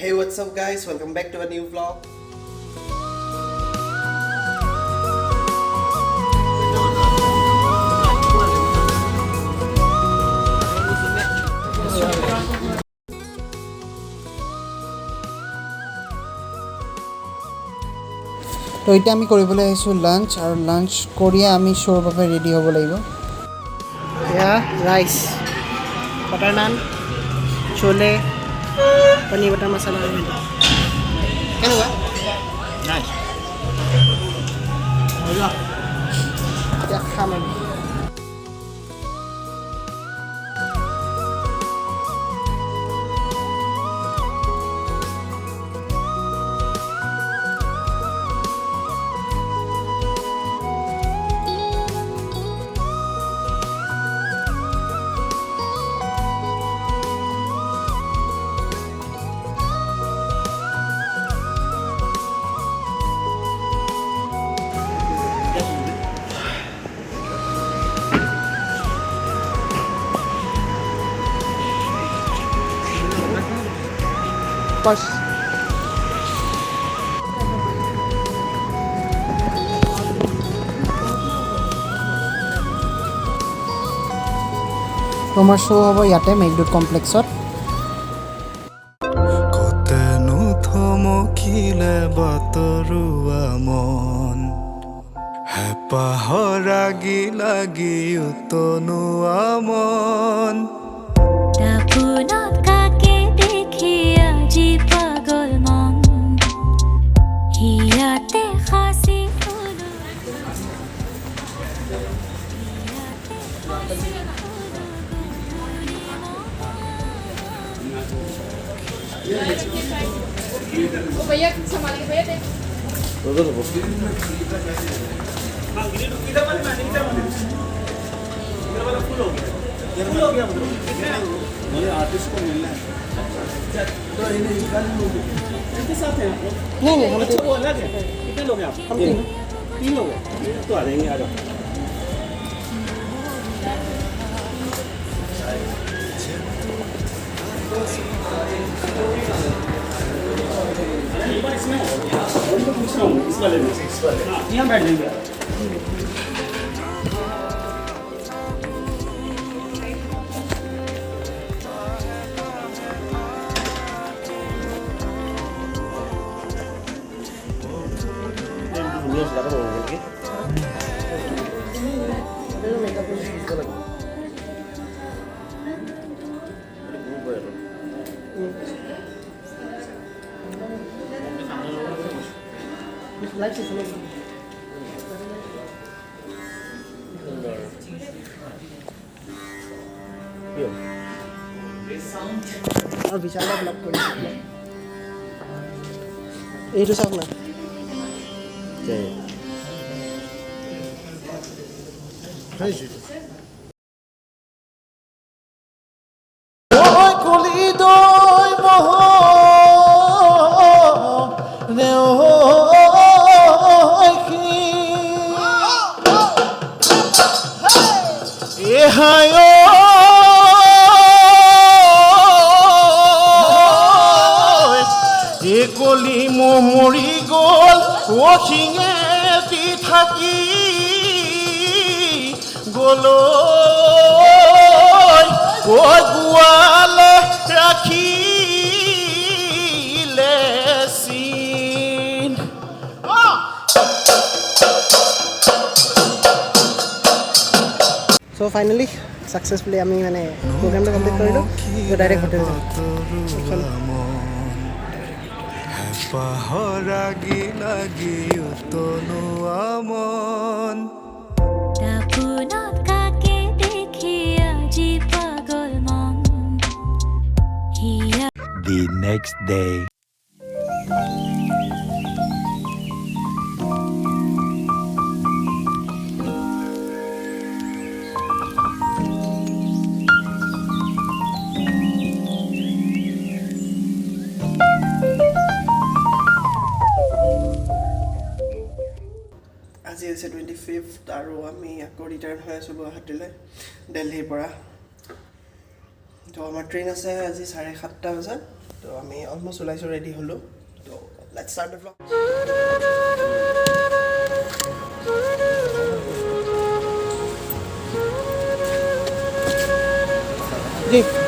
Hey, what's up guys? Welcome back to a new vlog. তো এটা আমি কৰিবলৈ আহিছোঁ লাঞ্চ আৰু লাঞ্চ কৰিয়ে আমি শ্ব'ৰ বাবে ৰেডি হ'ব লাগিব এয়া ৰাইচ বাটাৰ নান চোলে পনীৰ বাটাৰ মছলা কেনেকুৱা নাইচ এতিয়া খাম আমি Pas. Tomar show hobo yate Megdut complexot. Kotenu thomokile batorua mon. Hepa horagi lagi utonu amon. भैया संभाल के भैया देख इधर वाला फुल हो गया मुझे आर्टिस्ट को मिलना है तो इनके साथ हैं आप लोग नहीं हम तो वो अलग है कितने लोग हैं आप हम तीन लोग हैं तो आ जाएंगे आ जाओ इसमें पूछ रहा हूँ इस वाले में यहाँ बैठ जाएंगे Lights is amazing. और विशाल का ब्लॉग कर ये तो सब ना crazy ओय कोली दोय मोह ने Hayo ekoli momori gol watching eti thaki goloi oi guale rakhile sin So finally successfully আমি মানে প্রোগ্রামটা কমপ্লিট কৰিলো তো ডাইৰেক্ট হোটেল যাম পাহৰাগি লাগি উতনো আমন The next day আজি আছে 25th আৰু আমি আকৌ ৰিটাৰ্ণ হৈ আছোঁ গুৱাহাটীলৈ দিল্লীৰ পৰা তো আমাৰ ট্ৰেইন আছে আজি 7:30 বজাত তো আমি অলমোষ্ট ওলাইছোঁ, ৰেডি হ'লোঁ। তো let's start the vlog. Ji